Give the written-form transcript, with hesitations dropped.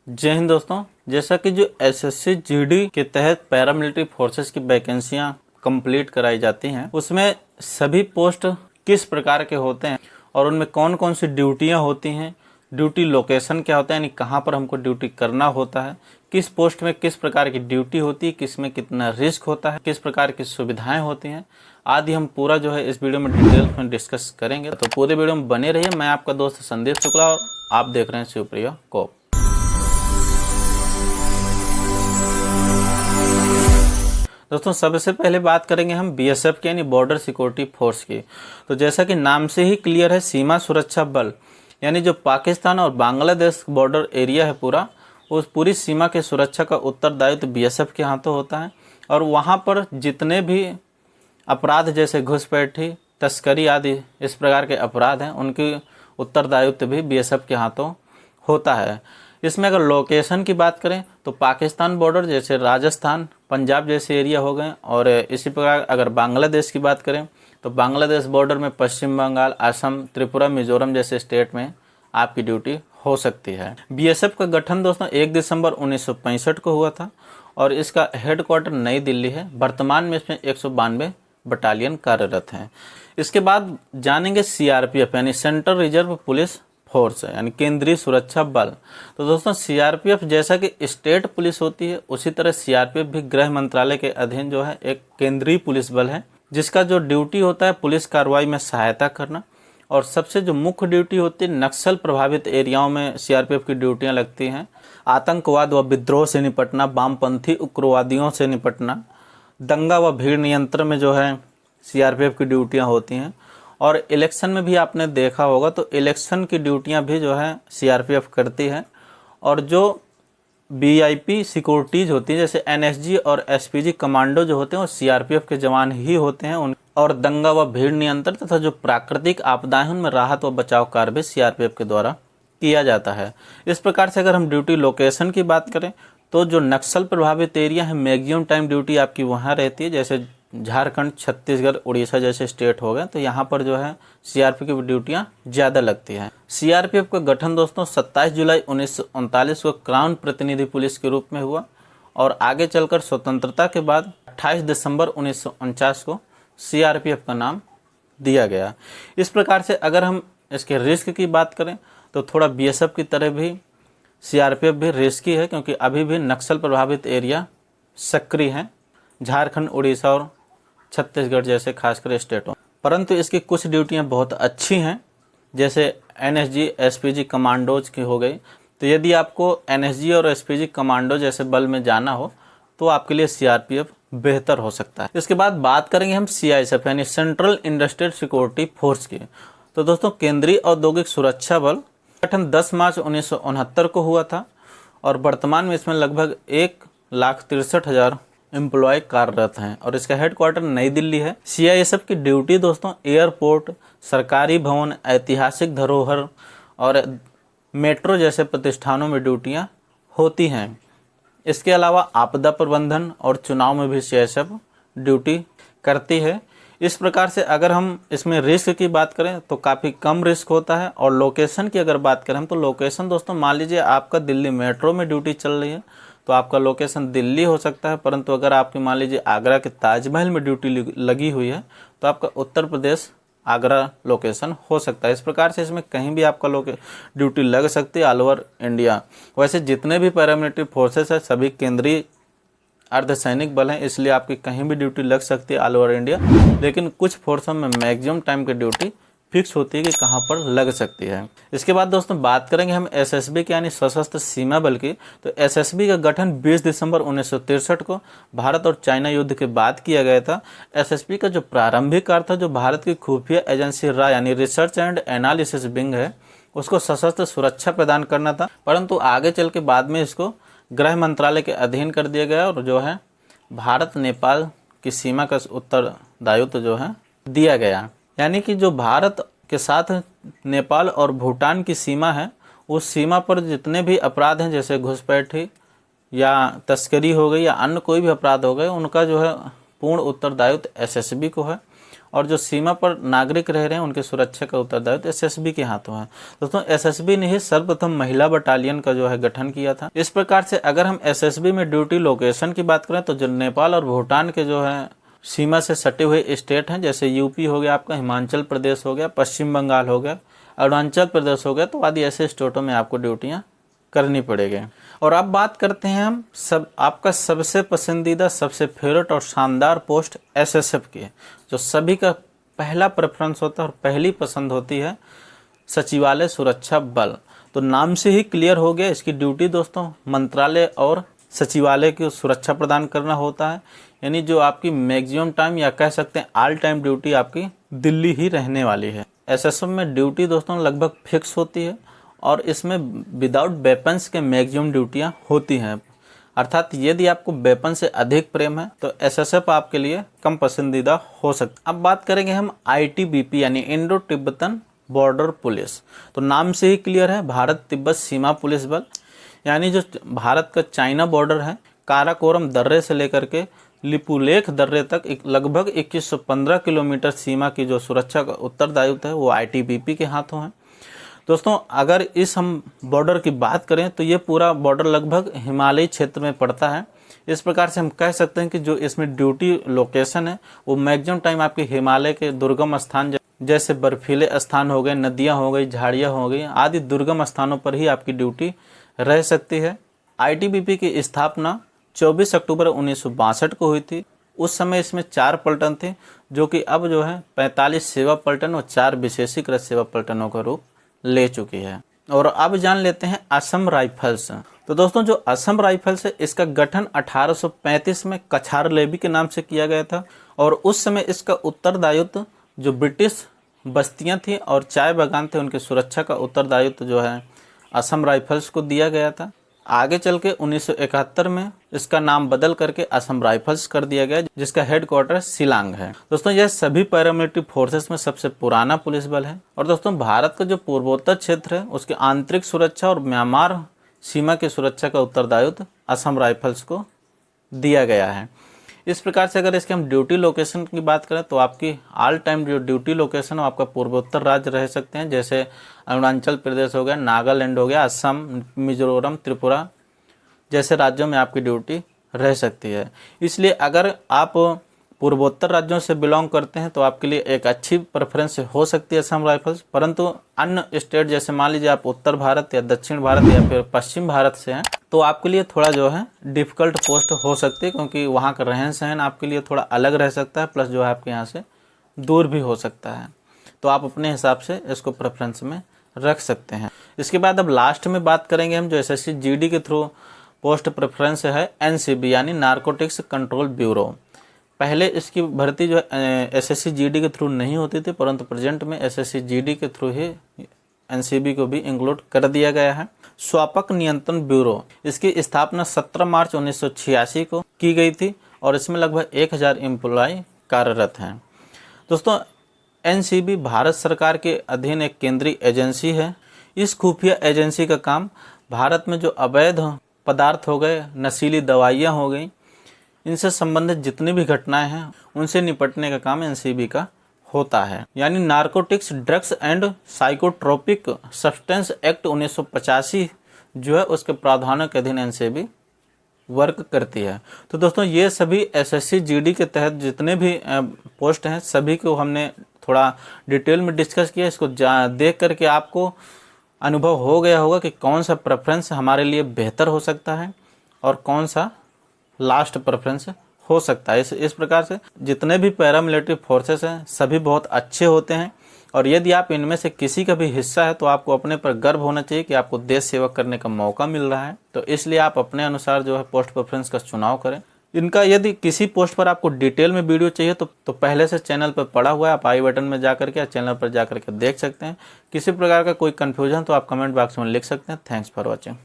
जय हिंद दोस्तों। जैसा कि जो एसएससी जीडी के तहत पैरामिलिट्री फोर्सेस की वैकेंसियां कंप्लीट कराई जाती हैं, उसमें सभी पोस्ट किस प्रकार के होते हैं और उनमें कौन कौन सी ड्यूटियां होती हैं, ड्यूटी लोकेशन क्या होता है, यानी कहां पर हमको ड्यूटी करना होता है, किस पोस्ट में किस प्रकार की ड्यूटी होती है, किस में कितना रिस्क होता है, किस प्रकार की सुविधाएं होती हैं आदि हम पूरा जो है इस वीडियो में डिटेल्स में डिस्कस करेंगे। तो पूरे वीडियो में बने रहिए। मैं आपका दोस्त संदीप शुक्ला और आप देख रहे हैं शिवप्रिया कोप। दोस्तों सबसे पहले बात करेंगे हम बीएसएफ की यानी बॉर्डर सिक्योरिटी फोर्स की। तो जैसा कि नाम से ही क्लियर है, सीमा सुरक्षा बल यानी जो पाकिस्तान और बांग्लादेश बॉर्डर एरिया है पूरा, उस पूरी सीमा के सुरक्षा का उत्तरदायित्व बीएसएफ के हाथों होता है। और वहाँ पर जितने भी अपराध जैसे घुसपैठी, तस्करी आदि इस प्रकार के अपराध हैं, उनकी उत्तरदायित्व भी बीएसएफ के हाथों होता है। इसमें अगर लोकेशन की बात करें तो पाकिस्तान बॉर्डर जैसे राजस्थान, पंजाब जैसे एरिया हो गए, और इसी प्रकार अगर बांग्लादेश की बात करें तो बांग्लादेश बॉर्डर में पश्चिम बंगाल, असम, त्रिपुरा, मिजोरम जैसे स्टेट में आपकी ड्यूटी हो सकती है। बीएसएफ का गठन दोस्तों 1 दिसंबर 1965 को हुआ था और इसका हेडक्वार्टर नई दिल्ली है। वर्तमान में इसमें 192 बटालियन कार्यरत हैं। इसके बाद जानेंगे सीआरपीएफ यानी सेंट्रल रिजर्व पुलिस फोर्स यानी केंद्रीय सुरक्षा बल। तो दोस्तों सीआरपीएफ जैसा कि स्टेट पुलिस होती है, उसी तरह सीआरपीएफ भी गृह मंत्रालय के अधीन जो है एक केंद्रीय पुलिस बल है, जिसका जो ड्यूटी होता है पुलिस कार्रवाई में सहायता करना। और सबसे जो मुख्य ड्यूटी होती है, नक्सल प्रभावित एरियाओं में सीआरपीएफ की ड्यूटियां लगती हैं। आतंकवाद व विद्रोह से निपटना, वामपंथी उग्रवादियों से निपटना, दंगा व भीड़ नियंत्रण में जो है सीआरपीएफ की ड्यूटियां होती हैं। और इलेक्शन में भी आपने देखा होगा तो इलेक्शन की ड्यूटियां भी जो है सीआरपीएफ करती है। और जो वीआईपी सिक्योरिटीज होती है जैसे एनएसजी और एसपीजी कमांडो जो होते हैं वो सीआरपीएफ के जवान ही होते हैं। और दंगा व भीड़ नियंत्रण तथा जो प्राकृतिक आपदाएं हैं उनमें राहत व बचाव कार्य भी सीआरपीएफ के द्वारा किया जाता है। इस प्रकार से अगर हम ड्यूटी लोकेशन की बात करें तो जो नक्सल प्रभावित एरिया है मैक्सिमम टाइम ड्यूटी आपकी वहाँ रहती है, जैसे झारखंड, छत्तीसगढ़, उड़ीसा जैसे स्टेट हो गए, तो यहाँ पर जो है सीआरपीएफ की ड्यूटियाँ ज़्यादा लगती हैं। सीआरपीएफ का गठन दोस्तों 27 जुलाई 1939 को क्राउन प्रतिनिधि पुलिस के रूप में हुआ और आगे चलकर स्वतंत्रता के बाद 28 दिसंबर 1949 को सीआरपीएफ का नाम दिया गया। इस प्रकार से अगर हम इसके रिस्क की बात करें तो थोड़ा बीएसएफ की तरह भी सीआरपीएफ भी रिस्की है, क्योंकि अभी भी नक्सल प्रभावित एरिया सक्रिय हैं झारखंड, उड़ीसा और छत्तीसगढ़ जैसे खासकर स्टेटों। परंतु इसकी कुछ ड्यूटियां बहुत अच्छी हैं, जैसे एनएसजी, एसपीजी कमांडोज की हो गई। तो यदि आपको एनएसजी और एसपीजी कमांडो जैसे बल में जाना हो तो आपके लिए सीआरपीएफ बेहतर हो सकता है। इसके बाद बात करेंगे हम सीआईएसएफ यानी सेंट्रल इंडस्ट्रियल सिक्योरिटी फोर्स की। तो दोस्तों केंद्रीय औद्योगिक सुरक्षा बल गठन 10 मार्च 1969 को हुआ था और वर्तमान में इसमें लगभग 1,63,000 एम्प्लॉय कार्यरत हैं और इसका हेडक्वार्टर नई दिल्ली है। सीआईएसएफ की ड्यूटी दोस्तों एयरपोर्ट, सरकारी भवन, ऐतिहासिक धरोहर और मेट्रो जैसे प्रतिष्ठानों में ड्यूटियां होती हैं। इसके अलावा आपदा प्रबंधन और चुनाव में भी सीआईएसएफ ड्यूटी करती है। इस प्रकार से अगर हम इसमें रिस्क की बात करें तो काफ़ी कम रिस्क होता है। और लोकेशन की अगर बात करें हम तो लोकेशन दोस्तों मान लीजिए आपका दिल्ली मेट्रो में ड्यूटी चल रही है तो आपका लोकेशन दिल्ली हो सकता है, परंतु अगर आपकी मान लीजिए आगरा के ताजमहल में ड्यूटी लगी हुई है तो आपका उत्तर प्रदेश आगरा लोकेशन हो सकता है। इस प्रकार से इसमें कहीं भी आपका ड्यूटी लग सकती है ऑल ओवर इंडिया। वैसे जितने भी पैरामिलिट्री फोर्सेस है सभी केंद्रीय अर्धसैनिक बल हैं, इसलिए आपकी कहीं भी ड्यूटी लग सकती है ऑल ओवर इंडिया। लेकिन कुछ फोर्सों में मैक्सिमम टाइम की ड्यूटी फिक्स होती है कि कहाँ पर लग सकती है। इसके बाद दोस्तों बात करेंगे हम एसएसबी के यानी सशस्त्र सीमा बल की। तो एसएसबी का गठन 20 दिसंबर 1963 को भारत और चाइना युद्ध के बाद किया गया था। एसएसबी का जो प्रारंभिक कार्य था, जो भारत की खुफिया एजेंसी रा यानी रिसर्च एंड एनालिसिस विंग है, उसको सशस्त्र सुरक्षा प्रदान करना था, परंतु आगे चल के बाद में इसको गृह मंत्रालय के अधीन कर दिया गया और जो है भारत नेपाल की सीमा का उत्तरदायित्व जो है दिया गया। यानी कि जो भारत के साथ नेपाल और भूटान की सीमा है, उस सीमा पर जितने भी अपराध हैं जैसे घुसपैठी या तस्करी हो गई या अन्य कोई भी अपराध हो गए, उनका जो है पूर्ण उत्तरदायित्व एसएसबी को है। और जो सीमा पर नागरिक रह रहे हैं उनकी सुरक्षा का उत्तरदायित्व एसएसबी के हाथों है। दोस्तों एसएसबी ने ही सर्वप्रथम महिला बटालियन का जो है गठन किया था। इस प्रकार से अगर हम एसएसबी में ड्यूटी लोकेशन की बात करें तो जो नेपाल और भूटान के जो है सीमा से सटे हुए स्टेट हैं, जैसे यूपी हो गया आपका, हिमाचल प्रदेश हो गया, पश्चिम बंगाल हो गया, अरुणाचल प्रदेश हो गया, तो आदि ऐसे स्टेटों में आपको ड्यूटियां करनी पड़ेगी। और अब बात करते हैं हम आपका सबसे पसंदीदा, सबसे फेवरेट और शानदार पोस्ट एसएसएफ की, जो सभी का पहला प्रेफरेंस होता है और पहली पसंद होती है, सचिवालय सुरक्षा बल। तो नाम से ही क्लियर हो गया, इसकी ड्यूटी दोस्तों मंत्रालय और सचिवालय की सुरक्षा प्रदान करना होता है। यानी जो आपकी मैक्सिमम टाइम या कह सकते हैं ऑल टाइम ड्यूटी आपकी दिल्ली ही रहने वाली है। एसएसएफ में ड्यूटी दोस्तों लगभग फिक्स होती है और इसमें विदाउट वेपन्स के मैक्सिमम ड्यूटियां होती हैं। अर्थात यदि आपको वेपन से अधिक प्रेम है तो एसएसएफ आपके लिए कम पसंदीदा हो सकता है। अब बात करेंगे हम आईटीबीपी यानी इंडो तिब्बतन बॉर्डर पुलिस। तो नाम से ही क्लियर है, भारत तिब्बत सीमा पुलिस बल। यानी जो भारत का चाइना बॉर्डर है, काराकोरम दर्रे से लेकर के लिपुलेख दर्रे तक लगभग 2115 किलोमीटर सीमा की जो सुरक्षा का उत्तरदायित्व है वो आईटीबीपी के हाथों है। दोस्तों अगर इस हम बॉर्डर की बात करें तो ये पूरा बॉर्डर लगभग हिमालयी क्षेत्र में पड़ता है। इस प्रकार से हम कह सकते हैं कि जो इसमें ड्यूटी लोकेशन है वो मैक्सिमम टाइम आपके हिमालय के दुर्गम स्थान जैसे बर्फीले स्थान हो गए, नदियां हो गई, झाड़ियां हो गई आदि दुर्गम स्थानों पर ही आपकी ड्यूटी रह सकती है। आईटीबीपी की स्थापना 24 अक्टूबर 1962 को हुई थी। उस समय इसमें 4 पलटन थे, जो कि अब जो है 45 सेवा पलटन और 4 विशेषीकृत सेवा पलटनों का रूप ले चुकी है। और अब जान लेते हैं असम राइफल्स। तो दोस्तों जो असम राइफल्स है इसका गठन 1835 में कछार लेवी के नाम से किया गया था और उस समय इसका उत्तरदायित्व जो ब्रिटिश बस्तियां थी और चाय बागान थे उनकी सुरक्षा का उत्तरदायित्व जो है असम राइफल्स को दिया गया था। आगे चल के 1971 में इसका नाम बदल करके असम राइफल्स कर दिया गया, जिसका हेडक्वार्टर शिलांग है। दोस्तों यह सभी पैरामिलिट्री फोर्सेस में सबसे पुराना पुलिस बल है। और दोस्तों भारत का जो पूर्वोत्तर क्षेत्र है उसकी आंतरिक सुरक्षा और म्यांमार सीमा की सुरक्षा का उत्तरदायित्व असम राइफल्स को दिया गया है। इस प्रकार से अगर इसके हम ड्यूटी लोकेशन की बात करें तो आपकी ऑल टाइम जो ड्यूटी लोकेशन है आपका पूर्वोत्तर राज्य रह सकते हैं, जैसे अरुणाचल प्रदेश हो गया, नागालैंड हो गया, असम, मिजोरम, त्रिपुरा जैसे राज्यों में आपकी ड्यूटी रह सकती है। इसलिए अगर आप पूर्वोत्तर राज्यों से बिलोंग करते हैं तो आपके लिए एक अच्छी प्रेफरेंस हो सकती है असम राइफल्स। परंतु अन्य स्टेट जैसे मान लीजिए आप उत्तर भारत या दक्षिण भारत या फिर पश्चिम भारत से हैं तो आपके लिए थोड़ा जो है डिफिकल्ट पोस्ट हो सकती है, क्योंकि वहाँ का रहन सहन आपके लिए थोड़ा अलग रह सकता है, प्लस जो है आपके यहाँ से दूर भी हो सकता है। तो आप अपने हिसाब से इसको प्रेफरेंस में रख सकते हैं। इसके बाद अब लास्ट में बात करेंगे हम जो एसएससी जीडी के थ्रू पोस्ट प्रेफरेंस है एनसीबी यानी नारकोटिक्स कंट्रोल ब्यूरो। पहले इसकी भर्ती जो एसएससी जीडी के थ्रू नहीं होती थी, परंतु प्रेजेंट में एसएससी जीडी के थ्रू ही एनसीबी को भी इंक्लूड कर दिया गया है। स्वापक नियंत्रण ब्यूरो, इसकी स्थापना 17 मार्च 1986 को की गई थी और इसमें लगभग 1000 एम्प्लॉय कार्यरत हैं। दोस्तों एनसीबी भारत सरकार के अधीन एक केंद्रीय एजेंसी है। इस खुफिया एजेंसी का काम भारत में जो अवैध पदार्थ हो गए, नशीली दवाइयाँ हो गई, इनसे संबंधित जितनी भी घटनाएं हैं उनसे निपटने का काम एनसीबी का होता है। यानी narcotics drugs and psychotropic substance act 1985 जो है उसके प्रावधानों के अधीन एनसीबी वर्क करती है। तो दोस्तों ये सभी एसएससी जीडी के तहत जितने भी पोस्ट हैं सभी को हमने थोड़ा डिटेल में डिस्कस किया। इसको देख करके आपको अनुभव हो गया होगा कि कौन सा प्रेफरेंस हमारे लिए बेहतर हो सकता है और कौन सा लास्ट प्रेफरेंस हो सकता है। इस प्रकार से जितने भी पैरामिलिट्री फोर्सेस हैं सभी बहुत अच्छे होते हैं और यदि आप इनमें से किसी का भी हिस्सा है तो आपको अपने पर गर्व होना चाहिए कि आपको देश सेवा करने का मौका मिल रहा है। तो इसलिए आप अपने अनुसार जो है पोस्ट प्रेफरेंस का चुनाव करें। इनका यदि किसी पोस्ट पर आपको डिटेल में वीडियो चाहिए तो पहले से चैनल पर पड़ा हुआ है, आप आई बटन में जाकर के या चैनल पर जाकर के देख सकते हैं। किसी प्रकार का कोई कन्फ्यूजन तो आप कमेंट बॉक्स में लिख सकते हैं। Thanks for watching.